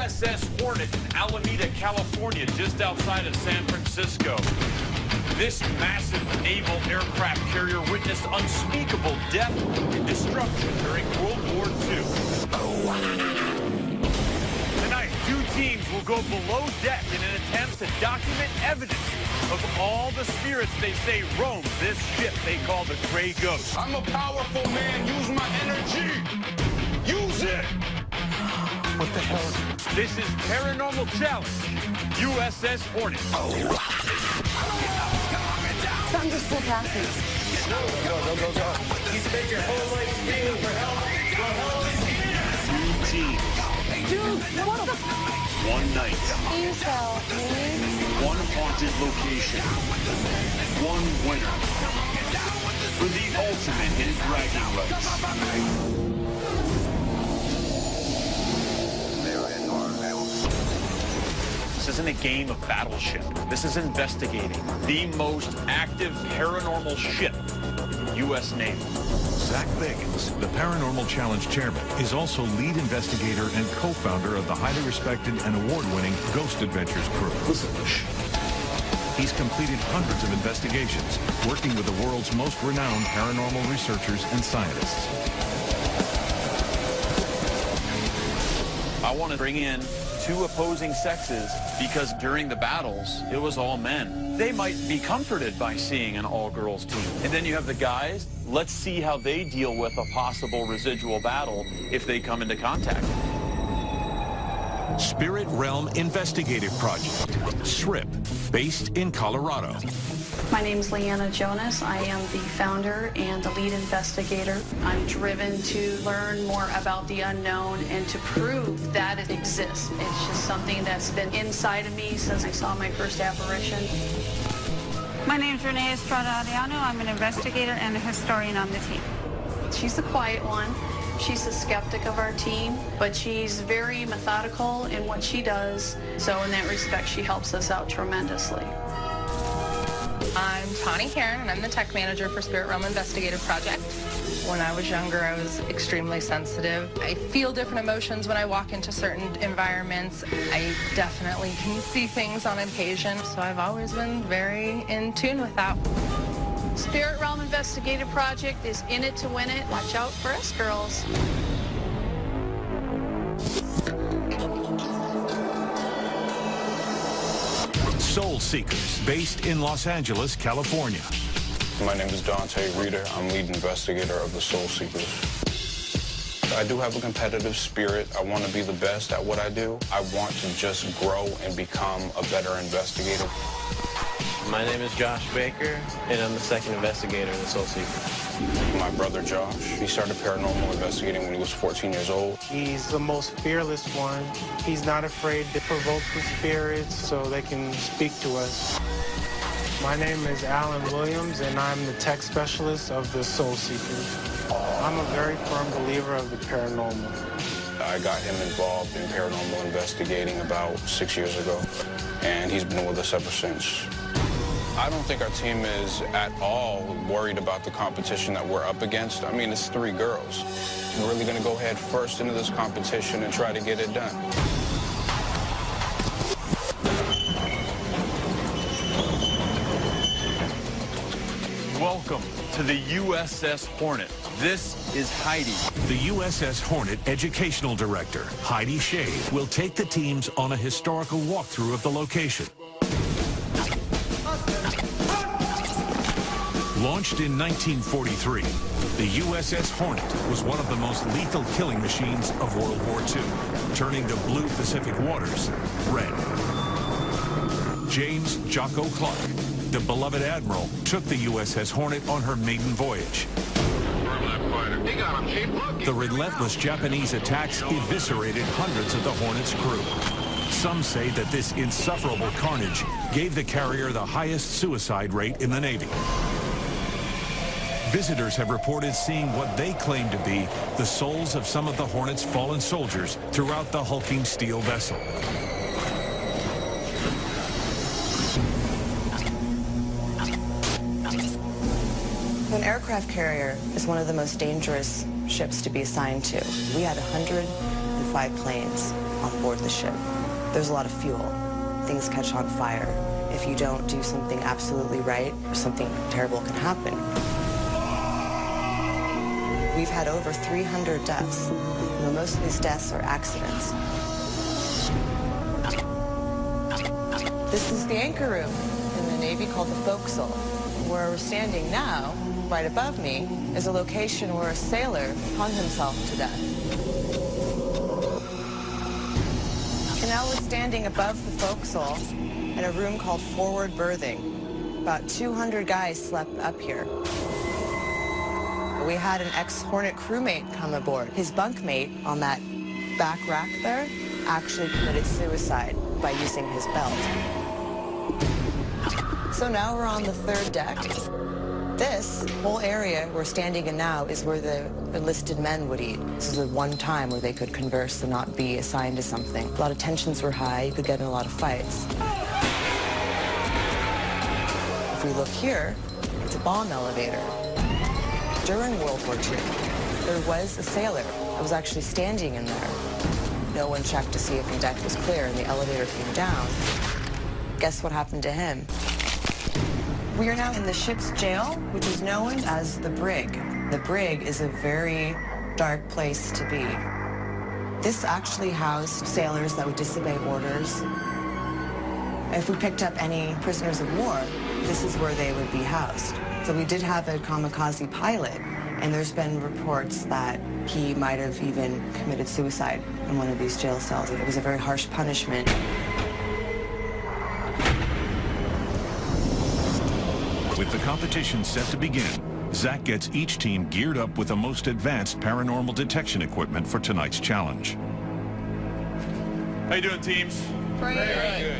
USS Hornet in Alameda, California, just outside of San Francisco. This massive naval aircraft carrier witnessed unspeakable death and destruction during World War II. Tonight, two teams will go below deck in an attempt to document evidence of all the spirits they say roam this ship they call the Gray Ghost. I'm a powerful man. Use my energy. Use it. What the hell? This is Paranormal Challenge, USS Hornet. Something just flipped past me. Go. You spent your whole life screaming for help. Well, help is here. Two teams. Dude, what the? One night. You tell me. One haunted location. One winner. For the ultimate in bragging rights. This isn't a game of Battleship. This is investigating the most active paranormal ship in the U.S. Navy. Zach Bagans, the Paranormal Challenge chairman, is also lead investigator and co-founder of the highly respected and award-winning Ghost Adventures crew. He's completed hundreds of investigations, working with the world's most renowned paranormal researchers and scientists. I want to bring in two opposing sexes because during the battles, it was all men. They might be comforted by seeing an all-girls team. And then you have the guys. Let's see how they deal with a possible residual battle if they come into contact. Spirit Realm Investigative Project, SRIP, based in Colorado. My name is Leanna Jonas. I am the founder and the lead investigator. I'm driven to learn more about the unknown and to prove that it exists. It's just something that's been inside of me since I saw my first apparition. My name is Renee Estrada Ariano. I'm an investigator and a historian on the team. She's the quiet one. She's the skeptic of our team, but she's very methodical in what she does. So in that respect, she helps us out tremendously. I'm Tawny Karen, and I'm the tech manager for Spirit Realm Investigative Project. When I was younger, I was extremely sensitive. I feel different emotions when I walk into certain environments. I definitely can see things on occasion, so I've always been very in tune with that. Spirit Realm Investigative Project is in it to win it. Watch out for us, girls. Soul Seekers, based in Los Angeles, California. My name is Dante Reeder. I'm lead investigator of the Soul Seekers. I do have a competitive spirit. I want to be the best at what I do. I want to just grow and become a better investigator. My name is Josh Baker, and I'm the second investigator of the Soul Seekers. My brother Josh, he started paranormal investigating when he was 14 years old. He's the most fearless one. He's not afraid to provoke the spirits so they can speak to us. My name is Alan Williams, and I'm the tech specialist of the Soul Seekers. I'm a very firm believer of the paranormal. I got him involved in paranormal investigating about 6 years ago, and he's been with us ever since. I don't think our team is at all worried about the competition that we're up against. I mean, it's 3 girls. We're really going to go head first into this competition and try to get it done. Welcome to the USS Hornet. This is Heidi. The USS Hornet Educational Director, Heidi Shea, will take the teams on a historical walkthrough of the location. Launched in 1943, the USS Hornet was one of the most lethal killing machines of World War II, turning the blue Pacific waters red. James Jocko Clark, the beloved admiral, took the USS Hornet on her maiden voyage. The relentless Japanese attacks eviscerated hundreds of the Hornet's crew. Some say that this insufferable carnage gave the carrier the highest suicide rate in the Navy. Visitors have reported seeing what they claim to be the souls of some of the Hornet's fallen soldiers throughout the hulking steel vessel. An aircraft carrier is one of the most dangerous ships to be assigned to. We had 105 5 planes on board the ship. There's a lot of fuel. Things catch on fire. If you don't do something absolutely right, something terrible can happen. We've had over 300 deaths. Most of these deaths are accidents. This is the anchor room in the Navy called the forecastle. Where we're standing now, right above me, is a location where a sailor hung himself to death. So now we're standing above the forecastle in a room called forward berthing. About 200 guys slept up here. We had an ex-Hornet crewmate come aboard. His bunkmate on that back rack there actually committed suicide by using his belt. So now we're on the 3rd deck. This whole area we're standing in now is where the enlisted men would eat. This is the one time where they could converse and not be assigned to something. A lot of tensions were high. You could get in a lot of fights. If we look here, it's a bomb elevator. During World War II, there was a sailor that was actually standing in there. No one checked to see if the deck was clear and the elevator came down. Guess what happened to him? We are now in the ship's jail, which is known as the brig. The brig is a very dark place to be. This actually housed sailors that would disobey orders. If we picked up any prisoners of war, this is where they would be housed. So we did have a kamikaze pilot, and there's been reports that he might have even committed suicide in one of these jail cells. It was a very harsh punishment. With the competition set to begin, Zach gets each team geared up with the most advanced paranormal detection equipment for tonight's challenge. How you doing, teams? Great.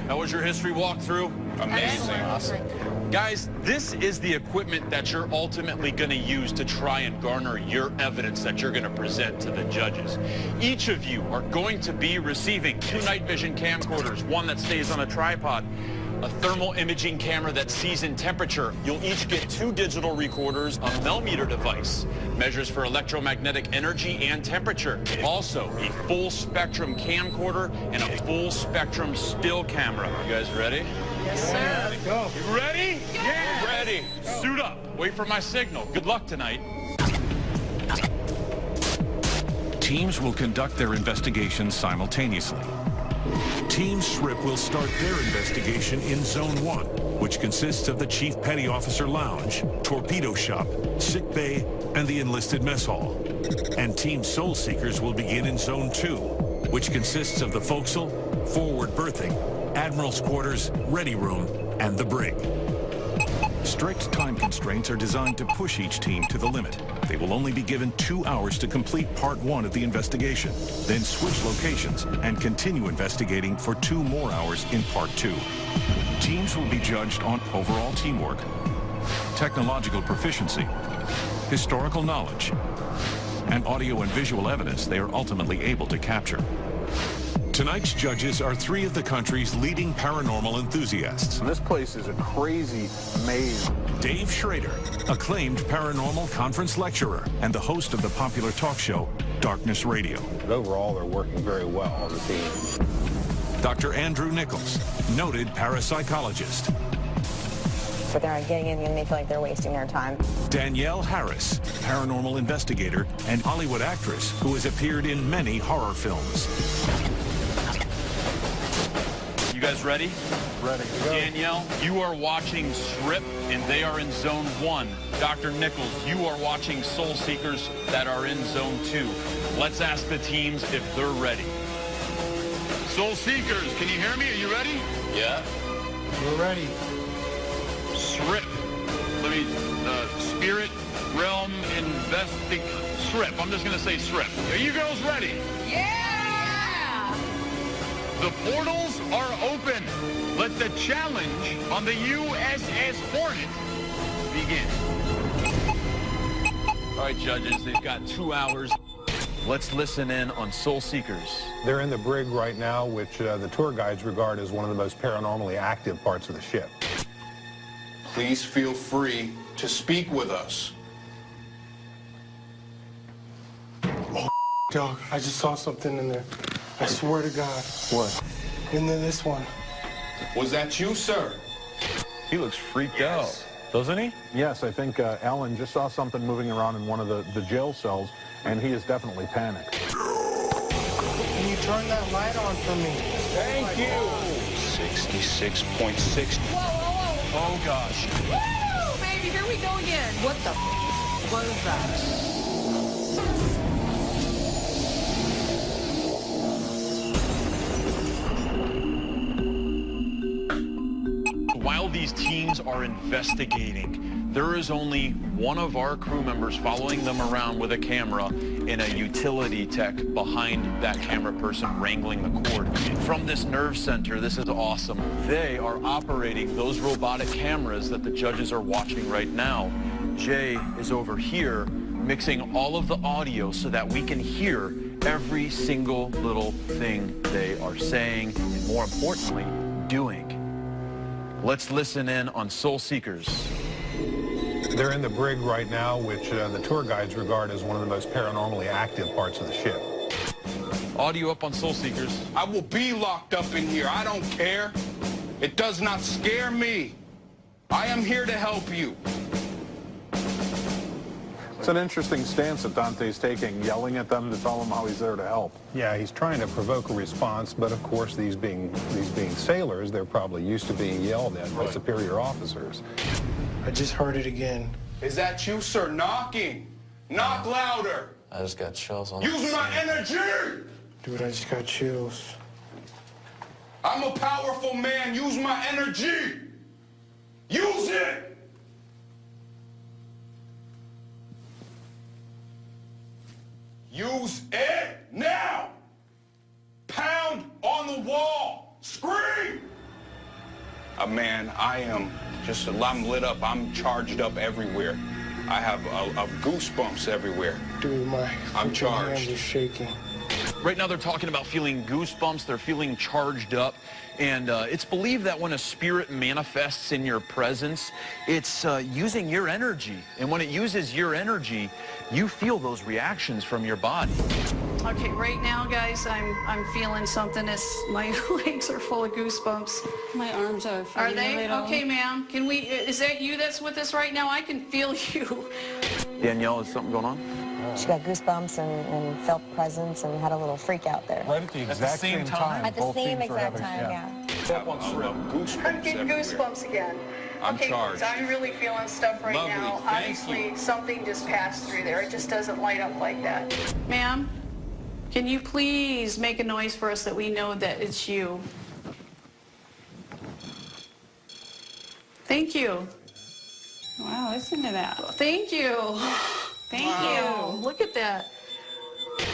How was your history walkthrough? Amazing. Awesome. Guys, this is the equipment that you're ultimately going to use to try and garner your evidence that you're going to present to the judges. Each of you are going to be receiving 2 night vision camcorders, one that stays on a tripod, a thermal imaging camera that sees in temperature. You'll each get 2 digital recorders, a Melmeter device, measures for electromagnetic energy and temperature. Also, a full spectrum camcorder and a full spectrum still camera. You guys ready? Yes, sir. Go. You ready? Yeah. Ready. Suit up. Wait for my signal. Good luck tonight. Teams will conduct their investigations simultaneously. Team SRIP will start their investigation in Zone 1, which consists of the Chief Petty Officer Lounge, Torpedo Shop, Sick Bay, and the Enlisted Mess Hall. And Team Soul Seekers will begin in Zone 2, which consists of the forecastle, forward berthing, Admiral's Quarters, Ready Room, and the brig. Strict time constraints are designed to push each team to the limit. They will only be given 2 hours to complete Part 1 of the investigation, then switch locations and continue investigating for 2 more hours in Part 2. Teams will be judged on overall teamwork, technological proficiency, historical knowledge, and audio and visual evidence they are ultimately able to capture. Tonight's judges are 3 of the country's leading paranormal enthusiasts. This place is a crazy maze. Dave Schrader, acclaimed paranormal conference lecturer and the host of the popular talk show, Darkness Radio. But overall, they're working very well on the team. Dr. Andrew Nichols, noted parapsychologist. But they're not getting in and they feel like they're wasting their time. Danielle Harris, paranormal investigator and Hollywood actress who has appeared in many horror films. You guys ready? Ready to go. Danielle, you are watching SRIP, and they are in Zone 1. Dr. Nichols, you are watching Soul Seekers that are in Zone 2. Let's ask the teams if they're ready. Soul Seekers, can you hear me? Are you ready? Yeah. We're ready. SRIP. Let me, Spirit Realm SRIP. I'm just going to say SRIP. Are you girls ready? Yeah! The portals are open. Let the challenge on the USS Hornet begin. All right, judges, they've got 2 hours. Let's listen in on Soul Seekers. They're in the brig right now, which the tour guides regard as one of the most paranormally active parts of the ship. Please feel free to speak with us. Dog, I just saw something in there. I swear to God. What? And then this one. Was that you, sir? He looks freaked out, doesn't he? Yes, I think Alan just saw something moving around in one of the jail cells, and he is definitely panicked. Can you turn that light on for me? Thank you. 66.6. Whoa, whoa, whoa. Oh, gosh. Woo, baby, here we go again. What the was that? While these teams are investigating, there is only one of our crew members following them around with a camera and a utility tech behind that camera person wrangling the cord. From this nerve center, this is awesome. They are operating those robotic cameras that the judges are watching right now. Jay is over here mixing all of the audio so that we can hear every single little thing they are saying and, more importantly, doing. Let's listen in on Soul Seekers. They're in the brig right now, which the tour guides regard as one of the most paranormally active parts of the ship. Audio up on Soul Seekers. I will be locked up in here. I don't care. It does not scare me. I am here to help you. It's an interesting stance that Dante's taking, yelling at them to tell them how he's there to help. Yeah, he's trying to provoke a response, but of course, these being sailors, they're probably used to being yelled at by superior officers. I just heard it again. Is that you, sir? Knocking. Knock louder. I just got chills on Use my energy. Dude, I just got chills. I'm a powerful man. Use my energy. Use it. Use it now. Pound on the wall. Scream. Man, I'm lit up. I'm charged up everywhere. I have goosebumps everywhere. Dude, I'm charged. hands are shaking. Right now they're talking about feeling goosebumps, they're feeling charged up, and it's believed that when a spirit manifests in your presence, it's using your energy, and when it uses your energy, you feel those reactions from your body. Okay, right now, guys, I'm feeling something. My legs are full of goosebumps. My arms are Are they? Okay, ma'am. Can we, is that you that's with us right now? I can feel you. Danielle, is something going on? She got goosebumps and felt presence and had a little freak out there. Right at the exact same time. At the both same teams were exact having- time, yeah. Goosebumps I'm getting everywhere. goosebumps again. I'm okay, charged. I'm really feeling stuff right Lovely, now. thank Obviously, you. something just passed through there. It just doesn't light up like that. Ma'am, can you please make a noise for us that we know that it's you? Thank you. Wow, listen to that. Thank you. Thank Wow, you. look at that.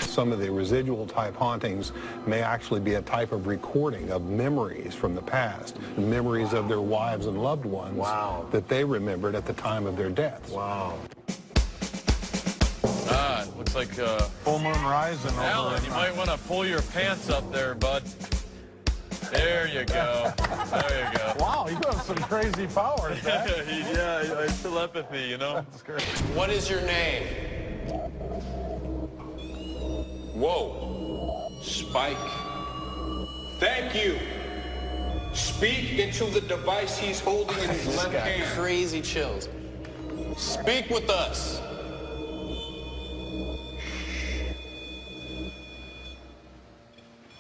Some of the residual type hauntings may actually be a type of recording of memories from the past, memories of their wives and loved ones that they remembered at the time of their deaths. Wow. It looks like Full moon rising over Alan, you might want to pull your pants up there, bud. There you go. There you go. Wow, you have some crazy powers, man. Yeah, telepathy, you know? That's great. What is your name? Whoa. Spike. Thank you. Speak into the device he's holding in his left Got hand. crazy chills. Speak with us.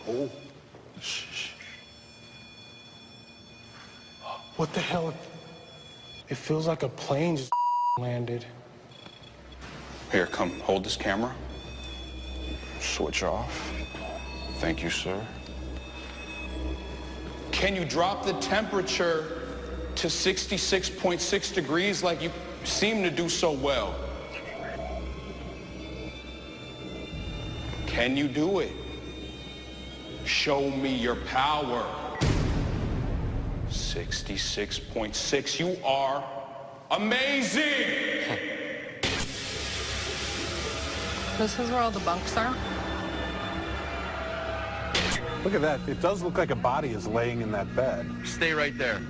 Oh. What the hell? It feels like a plane just landed. Here, come, hold this camera. Switch off. Thank you, sir. Can you drop the temperature to 66.6 degrees like you seem to do so well? Can you do it? Show me your power. 66.6. You are amazing. This is where all the bunks are. Look at that. It does look like a body is laying in that bed. Stay right there.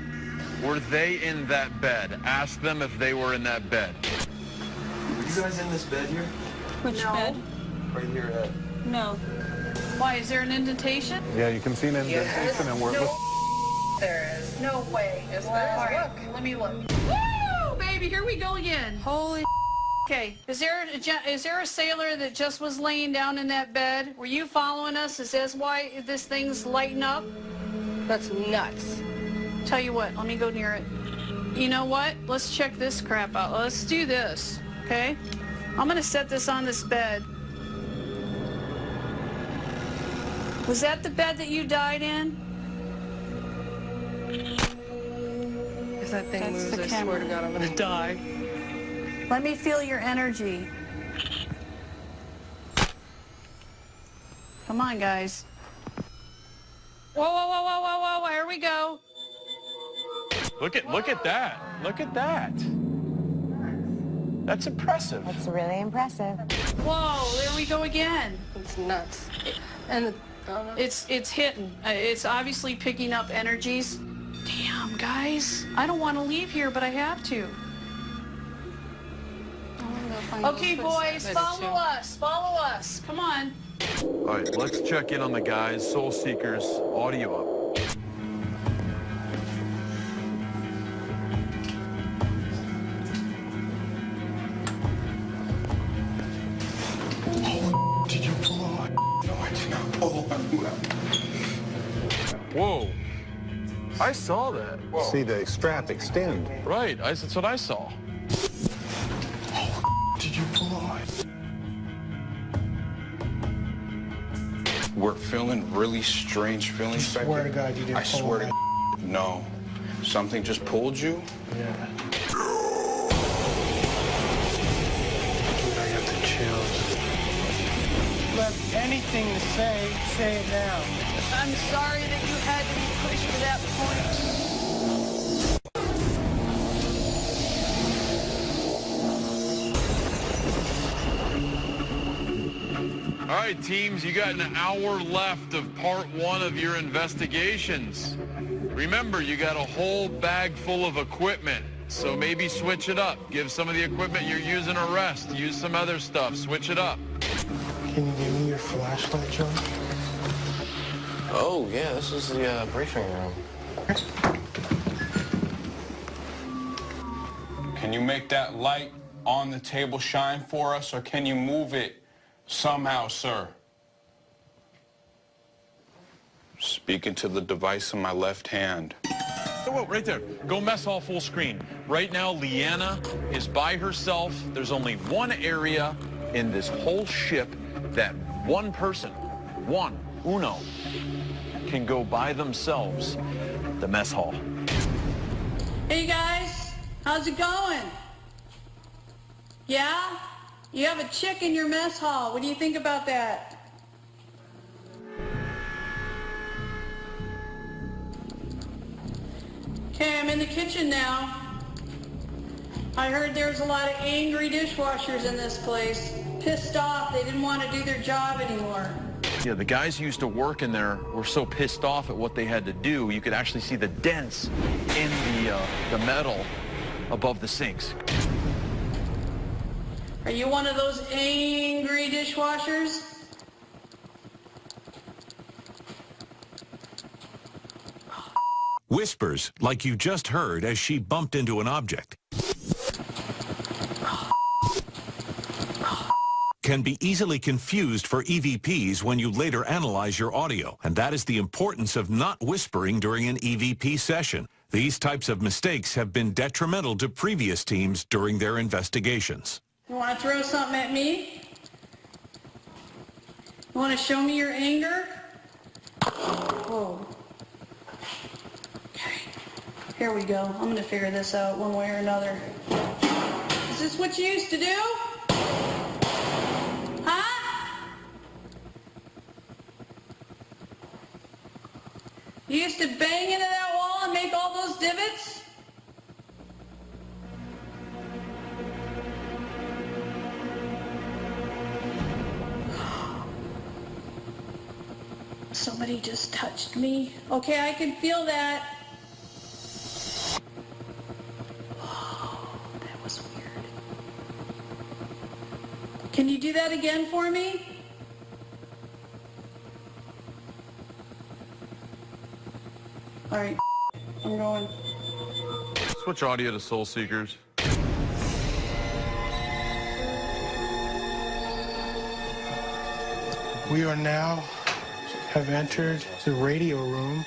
Were they in that bed? Ask them if they were in that bed. Were you guys in this bed here? Which No. bed? Right here at... No. Why, is there an indentation? Yeah, you can see an indentation and we're... There is. No way. Yes, All there is. right, Look. let me look. Woo, baby, here we go again. Holy. Okay, is there a sailor that just was laying down in that bed? Were you following us? Is this why this thing's lighting up? That's nuts. Tell you what, let me go near it. You know what? Let's check this crap out. Let's do this, okay? I'm gonna set this on this bed. Was that the bed that you died in? If that thing That's moves, the I camera. swear to God, I'm gonna die. Let me feel your energy. Come on, guys. Whoa, whoa, whoa, whoa, whoa, whoa, here we go. Look at that. Look at that. That's impressive. That's really impressive. Whoa, there we go again. It's nuts. And It's hitting. It's obviously picking up energies. Damn, guys. I don't want to leave here, but I have to. Okay, boys, follow us. Follow us. Come on. All right, let's check in on the guys. Soul Seekers, audio up. Did you pull on? No, I did not pull on. Whoa. I saw that. See the strap extend. Right, that's what I saw. Did you pull on? We're feeling really strange feelings. I swear to God you didn't I pull swear to on. God, no. Something just pulled you? Yeah. Dude, I got the chills. You have anything to say it now. I'm sorry that you had to be pushed to that point. All right, teams, you got an hour left of part 1 of your investigations. Remember, you got a whole bag full of equipment, so maybe switch it up. Give some of the equipment you're using a rest. Use some other stuff. Switch it up. Can you give me your flashlight, John? Oh, yeah, this is the briefing room. Can you make that light on the table shine for us, or can you move it somehow, sir? Speaking to the device in my left hand. Oh, right there. Go mess hall full screen. Right now, Leanna is by herself. There's only one area in this whole ship that one person, uno, can go by themselves, the mess hall. Hey, guys. How's it going? Yeah? You have a chick in your mess hall. What do you think about that? Okay, I'm in the kitchen now. I heard there's a lot of angry dishwashers in this place. Pissed off, they didn't want to do their job anymore. Yeah, the guys who used to work in there were so pissed off at what they had to do, you could actually see the dents in the metal above the sinks. Are you one of those angry dishwashers? Whispers, like you just heard as she bumped into an object, can be easily confused for EVPs when you later analyze your audio, and that is the importance of not whispering during an EVP session. These types of mistakes have been detrimental to previous teams during their investigations. You want to throw something at me? You want to show me your anger? Whoa. Okay. Here we go. I'm going to figure this out one way or another. Is this what you used to do? Huh? You used to bang into that wall and make all those divots? Somebody just touched me. Okay, I can feel that. Oh, that was weird. Can you do that again for me? All right, I'm going. Switch audio to Soul Seekers. We are now have entered the radio room.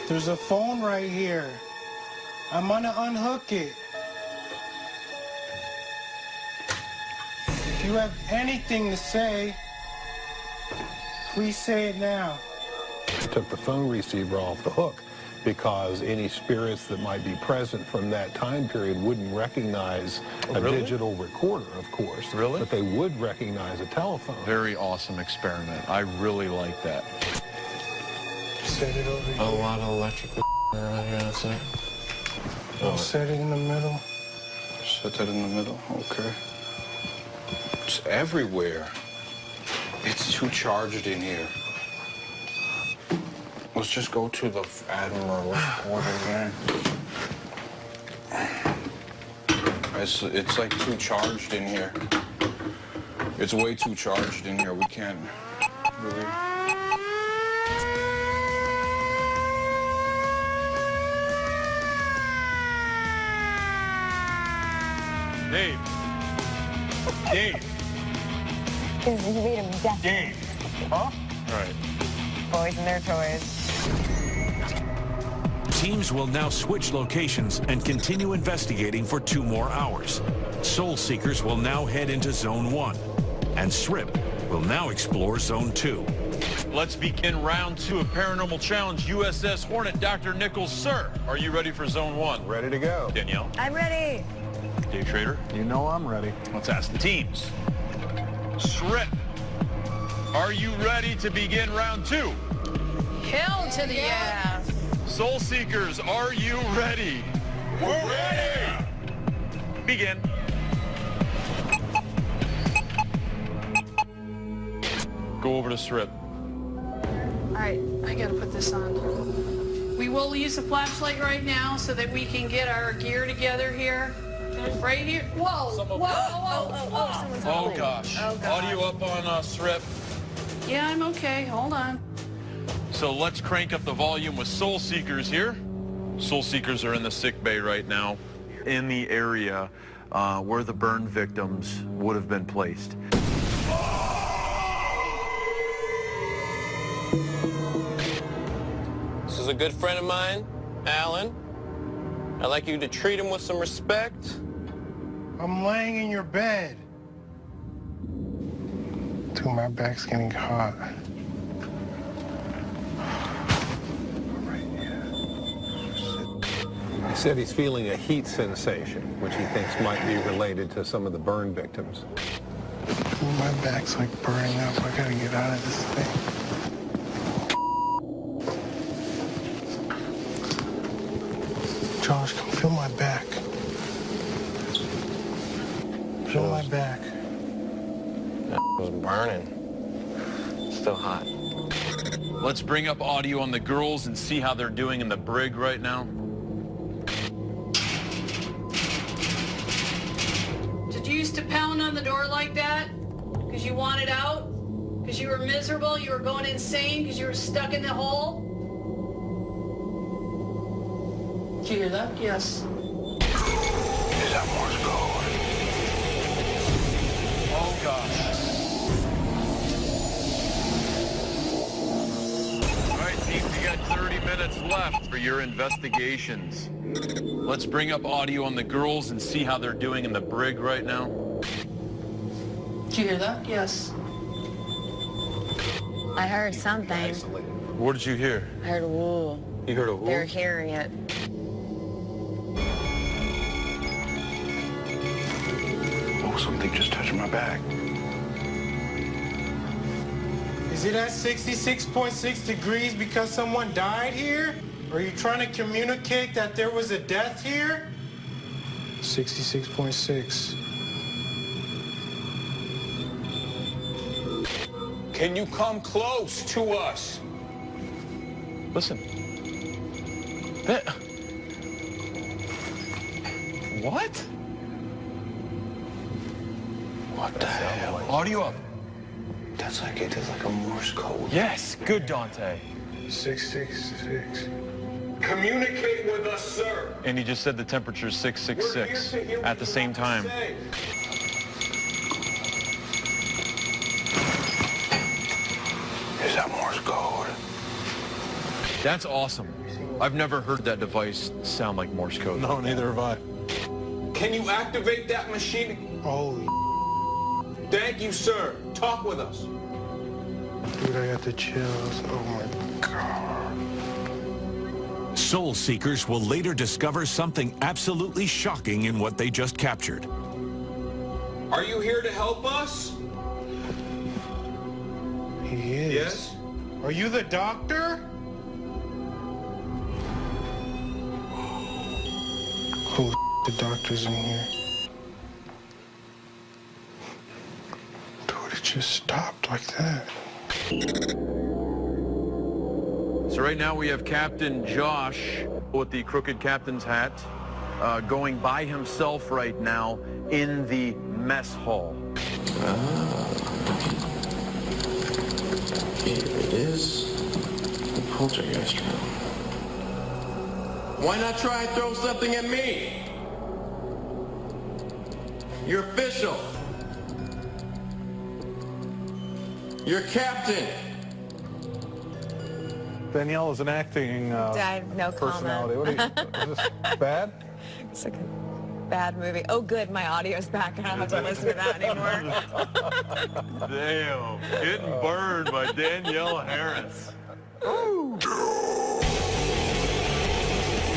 There's a phone right here. I'm gonna unhook it. If you have anything to say, please say it now. Took the phone receiver off the hook because any spirits that might be present from that time period wouldn't recognize a digital recorder, of course. Really? But they would recognize a telephone. Very awesome experiment. I really like that. Set it over here. A lot of electrical around here, that's it. I'll set it in the middle. Set that in the middle, okay. It's everywhere. It's too charged in here. Let's just go to the Admiral order again. It's like too charged in here. It's way too charged in here. We can't really... Dave. Dave. He made him deaf. Dave. Huh? All right. Boys and their toys. Teams will now switch locations and continue investigating for 2 more hours. Soul Seekers will now head into Zone 1, and SRIP will now explore Zone 2. Let's begin round 2 of Paranormal Challenge USS Hornet. Dr. Nichols, sir, are you ready for Zone 1? Ready to go. Danielle? I'm ready. Day Trader? You know I'm ready. Let's ask the teams. SRIP, are you ready to begin round 2? Hell to the yeah. Soul Seekers, are you ready? We're ready! Begin. Go over to SRIP. All right, I gotta put this on. We will use the flashlight right now so that we can get our gear together here. Right here. Whoa, whoa, whoa, whoa. Oh, gosh. Oh, God. Audio up on SRIP. Yeah, I'm okay. Hold on. So let's crank up the volume with Soul Seekers here. Soul Seekers are in the sick bay right now, in the area where the burn victims would have been placed. This is a good friend of mine, Alan. I'd like you to treat him with some respect. I'm laying in your bed. Dude, my back's getting hot. He said he's feeling a heat sensation, which he thinks might be related to some of the burn victims. Dude, my back's like burning up. I gotta get out of this thing. Josh, come feel my back. Feel my back. That was burning. Still hot. Let's bring up audio on the girls and see how they're doing in the brig right now. Did you used to pound on the door like that? Because you wanted out? Because you were miserable? You were going insane because you were stuck in the hole? Did you hear that? Yes. Is that Morse code? Oh, gosh. All right, teams, you got 30 minutes left for your investigations. Let's bring up audio on the girls and see how they're doing in the brig right now. Did you hear that? Yes. I heard something. What did you hear? I heard a woo. You heard a who? They're hearing it. Oh, something just touched my back. Is it at 66.6 degrees because someone died here? Are you trying to communicate that there was a death here? 66.6. Can you come close to us? Listen. What? What the hell? Audio up. That's like a Morse code. Yes, good, Dante. 666. Communicate with us, sir. And he just said the temperature is 666 at the same time. Is that Morse code? That's awesome. I've never heard that device sound like Morse code. No, neither have I. Can you activate that machine? Holy Thank you, sir. Talk with us. dude, I got the chills. Oh my God. Soul Seekers will later discover something absolutely shocking in what they just captured. Are you here to help us? He is. Yes? Are you the doctor? Holy the doctor's in here. Dude, it just stopped like that. So right now we have Captain Josh with the crooked captain's hat going by himself right now in the mess hall. Here it is. The poltergeist room. Why not try and throw something at me? You're official. You're captain. Danielle is an acting No personality. comment. What is this bad? It's like a bad movie. Oh, good, my audio's back. I don't have to listen to that anymore. Damn, getting burned by Danielle Harris.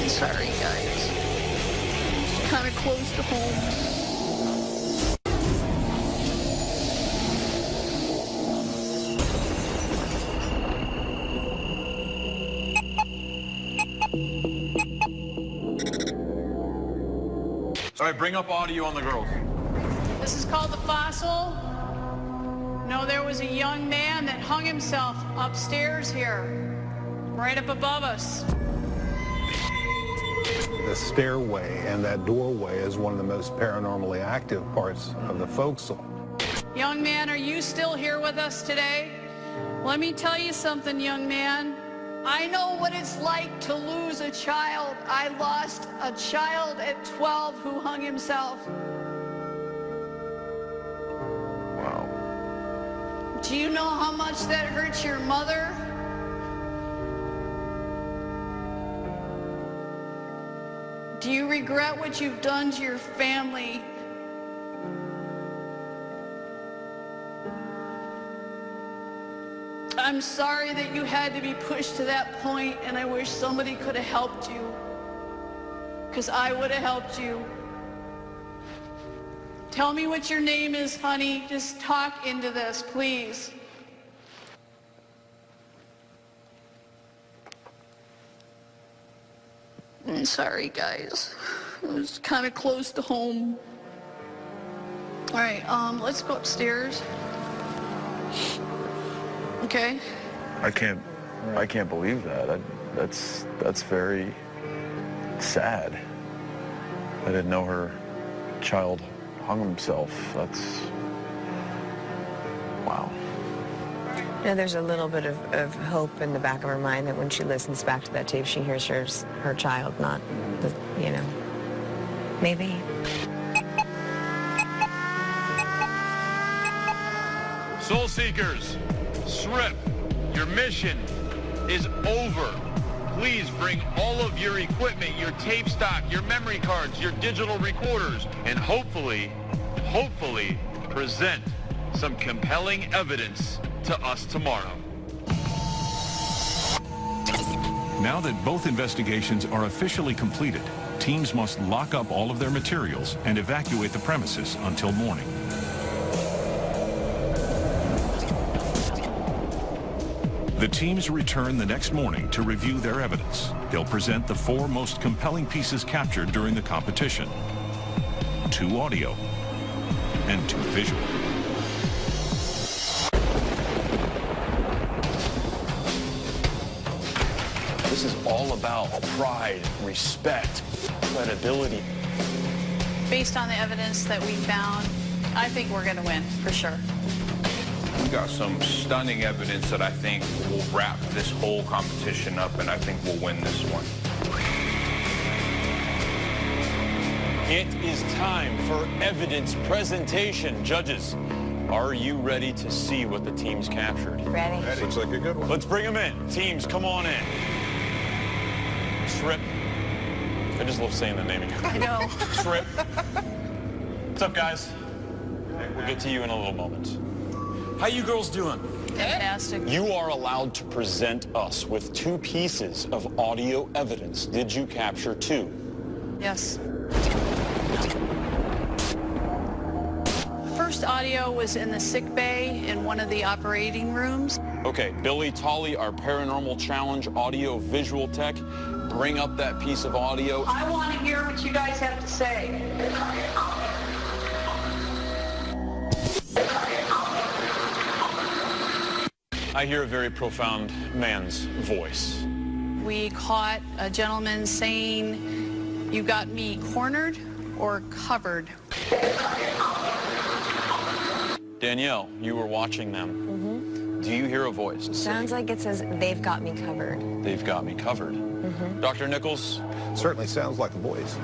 Sorry, guys. Kind of close to home. All right, bring up audio on the girls. This is called the fossil. No, there was a young man that hung himself upstairs here, right up above us. The stairway and that doorway is one of the most paranormally active parts of the forecastle. Young man, are you still here with us today? Let me tell you something, young man. I know what it's like to lose a child. I lost a child at 12 who hung himself. Wow. Do you know how much that hurts your mother? Do you regret what you've done to your family? I'm sorry that you had to be pushed to that point, and I wish somebody could have helped you, because I would have helped you. Tell me what your name is, honey. Just talk into this, please. I'm sorry, guys. It was kind of close to home. All right, let's go upstairs. Okay. I can't believe that. That's very sad. I didn't know her child hung himself. That's, wow. You know, there's a little bit of hope in the back of her mind that when she listens back to that tape, she hears her child, not, you know, maybe. Soul Seekers, SRIP, your mission is over. Please bring all of your equipment, your tape stock, your memory cards, your digital recorders, and hopefully present some compelling evidence to us tomorrow. Now that both investigations are officially completed, teams must lock up all of their materials and evacuate the premises until morning. The teams return the next morning to review their evidence. They'll present the 4 most compelling pieces captured during the competition: 2 audio and 2 visual. This is all about pride, respect, credibility. Based on the evidence that we found, I think we're going to win, for sure. We got some stunning evidence that I think will wrap this whole competition up, and I think we'll win this one. It is time for evidence presentation. Judges, are you ready to see what the team's captured? Ready? Looks like a good one. Let's bring them in. Teams, come on in. Strip. I just love saying the name again. I know. Strip. What's up, guys? We'll get to you in a little moment. How you girls doing? Fantastic. You are allowed to present us with 2 pieces of audio evidence. Did you capture 2? Yes. First audio was in the sick bay in one of the operating rooms. Okay, Billy Tolley, our Paranormal Challenge audio visual tech, bring up that piece of audio. I want to hear what you guys have to say. I hear a very profound man's voice. We caught a gentleman saying, "You got me cornered or covered." Danielle, you were watching them. Mm-hmm. Do you hear a voice? Sounds like it says, "They've got me covered." They've got me covered. Mm-hmm. Dr. Nichols? Certainly sounds like a voice.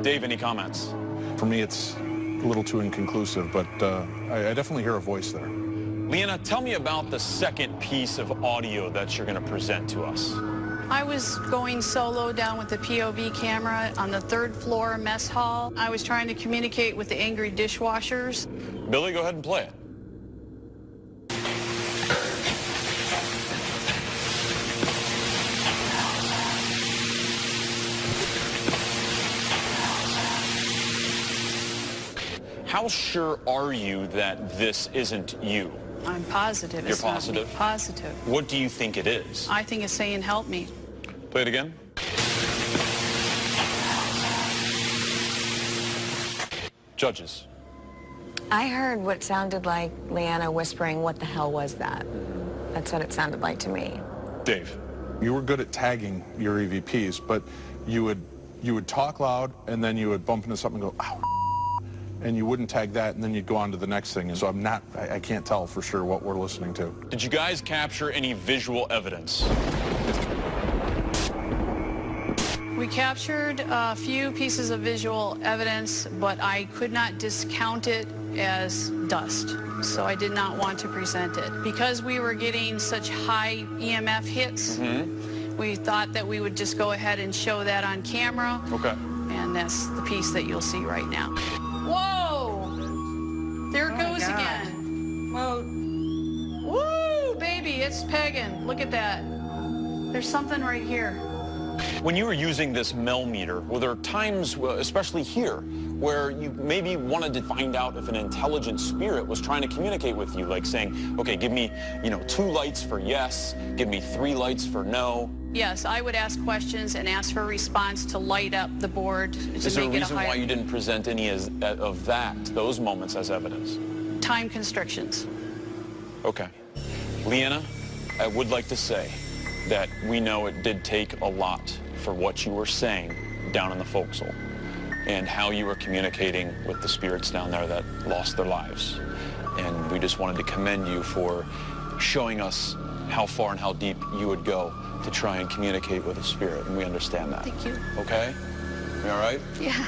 Dave, any comments? For me, it's a little too inconclusive, but I definitely hear a voice there. Leanna, tell me about the second piece of audio that you're going to present to us. I was going solo down with the POV camera on the 3rd floor mess hall. I was trying to communicate with the angry dishwashers. Billy, go ahead and play it. How sure are you that this isn't you? I'm positive. You're It's not me. positive? Positive. What do you think it is? I think it's saying, "Help me." Play it again. Judges. I heard what sounded like Leanna whispering, "What the hell was that?" That's what it sounded like to me. Dave. You were good at tagging your EVPs, but you would talk loud, and then you would bump into something and go, "Ow," and you wouldn't tag that, and then you'd go on to the next thing. And so I can't tell for sure what we're listening to. Did you guys capture any visual evidence? We captured a few pieces of visual evidence, but I could not discount it as dust, so I did not want to present it. Because we were getting such high EMF hits, we thought that we would just go ahead and show that on camera. Okay. And that's the piece that you'll see right now. Whoa! There it goes again. Whoa. Woo, baby, it's pegging. Look at that. There's something right here. When you were using this millimeter, were there times, especially here, where you maybe wanted to find out if an intelligent spirit was trying to communicate with you, like saying, okay, give me, 2 lights for yes, give me 3 lights for no? Yes, I would ask questions and ask for a response to light up the board to Is there a make it a reason why you didn't present any of those moments as evidence? time constrictions. Okay. Leanna, I would like to say that we know it did take a lot for what you were saying down in the forecastle and how you were communicating with the spirits down there that lost their lives. And we just wanted to commend you for showing us how far and how deep you would go to try and communicate with a spirit, and we understand that. Thank you. Okay? You all right? Yeah.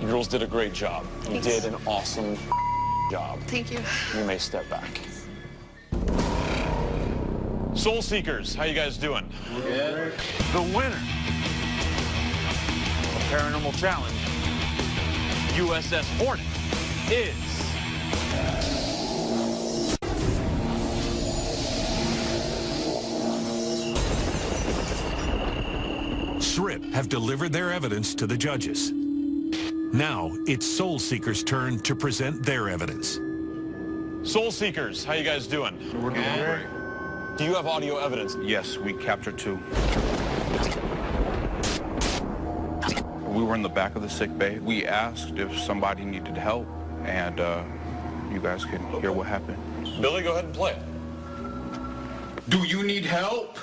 You girls did a great job. You Thanks. did an awesome job. Thank you. You may step back. Soul Seekers, how you guys doing? Good. The winner of Paranormal Challenge, USS Hornet, is... SRIP have delivered their evidence to the judges. Now, it's Soul Seekers' turn to present their evidence. Soul Seekers, how you guys doing? We're doing great. Do you have audio evidence? Yes, we captured 2. We were in the back of the sick bay. We asked if somebody needed help, and you guys can hear what happened. Billy, go ahead and play it. Do you need help?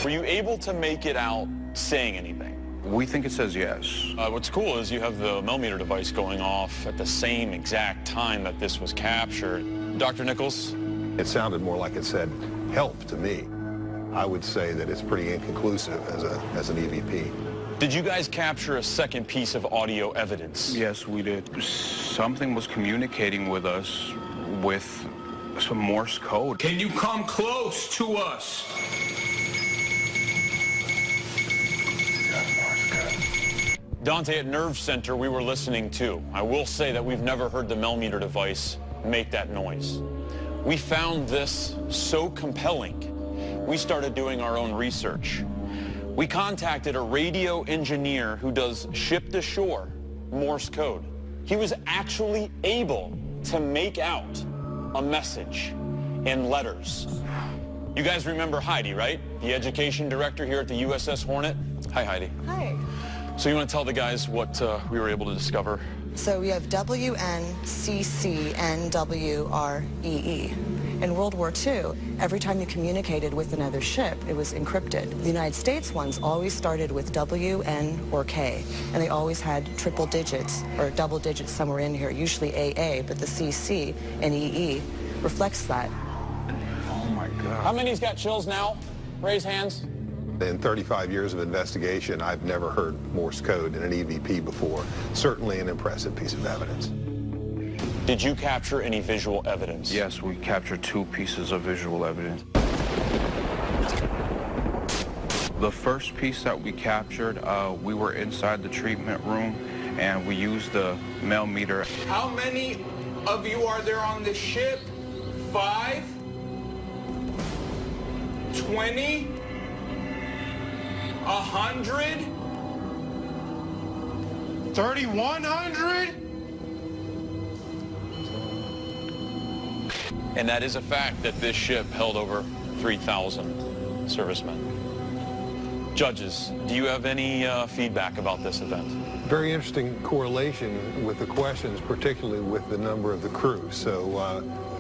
Were you able to make it out saying anything? We think it says yes. What's cool is you have the millimeter device going off at the same exact time that this was captured. Dr. Nichols? It sounded more like it said help to me. I would say that it's pretty inconclusive as an EVP. Did you guys capture a second piece of audio evidence? Yes, we did. Something was communicating with us with some Morse code. Can you come close to us? Dante, at Nerve Center, we were listening too. I will say that we've never heard the millimeter device make that noise. We found this so compelling, we started doing our own research. We contacted a radio engineer who does ship-to-shore Morse code. He was actually able to make out a message in letters. You guys remember Heidi, right? The education director here at the USS Hornet. Hi, Heidi. Hi. So you want to tell the guys what we were able to discover? So we have WNCCNWREE. In World War II, every time you communicated with another ship, it was encrypted. The United States ones always started with W, N, or K, and they always had triple digits or double digits somewhere in here, usually AA, but the CC and EE reflects that. Oh my God. How many's got chills now? Raise hands. In 35 years of investigation, I've never heard Morse code in an EVP before. Certainly an impressive piece of evidence. Did you capture any visual evidence? Yes, we captured 2 pieces of visual evidence. The first piece that we captured, we were inside the treatment room and we used the millimeter. How many of you are there on this ship? 5? 20? 100? 3,100? And that is a fact that this ship held over 3,000 servicemen. Judges, do you have any feedback about this event? Very interesting correlation with the questions, particularly with the number of the crew. So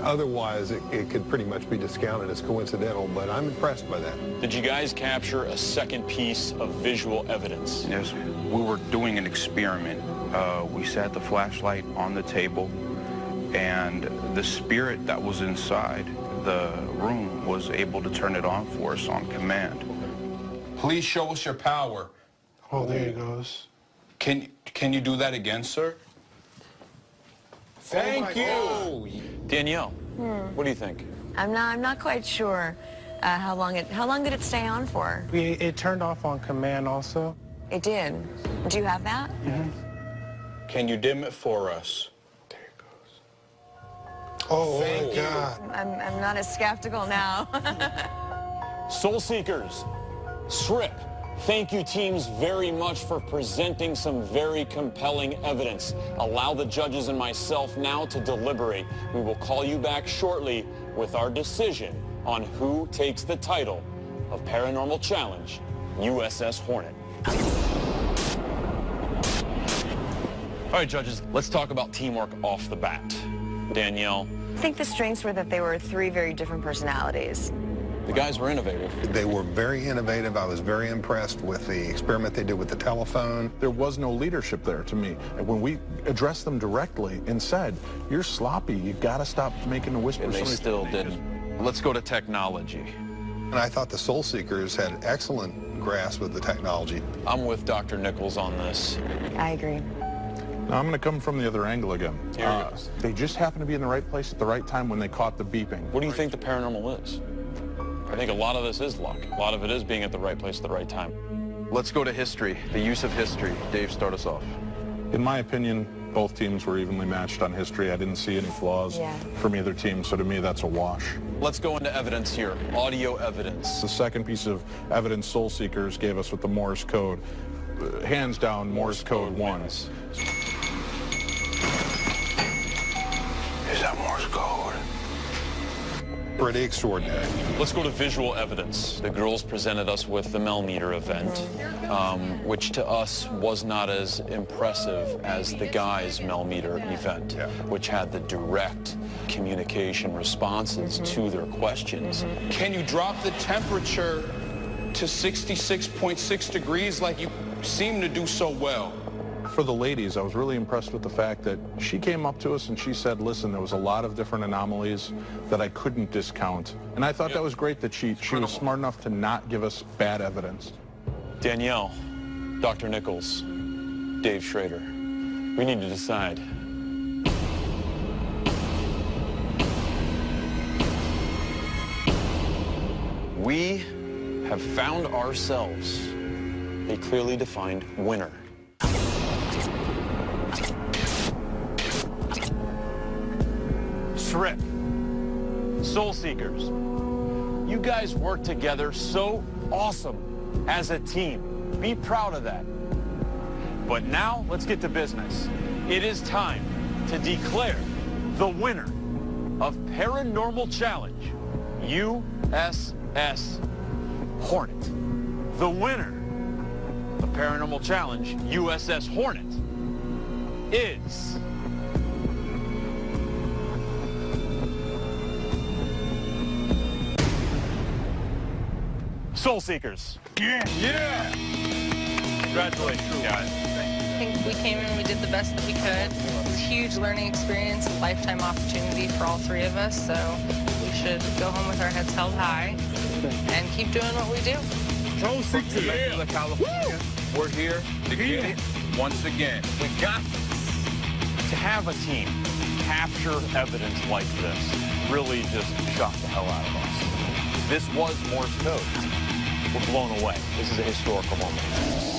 otherwise, it could pretty much be discounted as coincidental, but I'm impressed by that. Did you guys capture a second piece of visual evidence? Yes, we were doing an experiment. We set the flashlight on the table, and the spirit that was inside the room was able to turn it on for us on command. Please show us your power. Oh, there he goes. Can you do that again, sir? Thank you. Danielle, what do you think? I'm not quite sure how long did it stay on for? It turned off on command also. It did. Do you have that? Can you dim it for us? There it goes. Oh, my God. I'm not as skeptical now. Soul Seekers, SRIP, thank you teams very much for presenting some very compelling evidence. Allow the judges and myself now to deliberate. We will call you back shortly with our decision on who takes the title of Paranormal Challenge, USS Hornet. All right, judges, let's talk about teamwork off the bat. Danielle. I think the strengths were that they were 3 very different personalities. The guys were innovative. They were very innovative. I was very impressed with the experiment they did with the telephone. There was no leadership there to me. And when we addressed them directly and said, you're sloppy, you gotta stop making the whispers. And they still didn't. Let's go to technology. And I thought the Soul Seekers had excellent grasp of the technology. I'm with Dr. Nichols on this. I agree. Now, I'm going to come from the other angle again. They just happened to be in the right place at the right time when they caught the beeping. What do you think the paranormal is? I think a lot of this is luck. A lot of it is being at the right place at the right time. Let's go to history, the use of history. Dave, start us off. In my opinion, both teams were evenly matched on history. I didn't see any flaws from either team, so to me, that's a wash. Let's go into evidence here, audio evidence. The second piece of evidence Soul Seekers gave us with the Morse code, hands down, Morse code 1. Is that Morse code? Pretty extraordinary. Let's go to visual evidence. The girls presented us with the millimeter event, which to us was not as impressive as the guys' millimeter event, which had the direct communication responses to their questions. Can you drop the temperature to 66.6 degrees like you seem to do so well. For the ladies, I was really impressed with the fact that she came up to us and she said, listen, there was a lot of different anomalies that I couldn't discount. And I thought that was great that she was smart enough to not give us bad evidence. Danielle, Dr. Nichols, Dave Schrader, we need to decide. We have found ourselves a clearly defined winner. Trip, Soul Seekers, you guys work together so awesome as a team. Be proud of that. But now, let's get to business. It is time to declare the winner of Paranormal Challenge, USS Hornet. The winner of Paranormal Challenge, USS Hornet, is... Soul Seekers. Yeah. Yeah. Congratulations, guys. I think we came in, we did the best that we could. It was a huge learning experience, a lifetime opportunity for all three of us, so we should go home with our heads held high and keep doing what we do. Soul Seekers. Temecula, California. We're here to get it once again. We got to have a team capture evidence like this really just shocked the hell out of us. This was Morse code. We're blown away. This is a historical moment.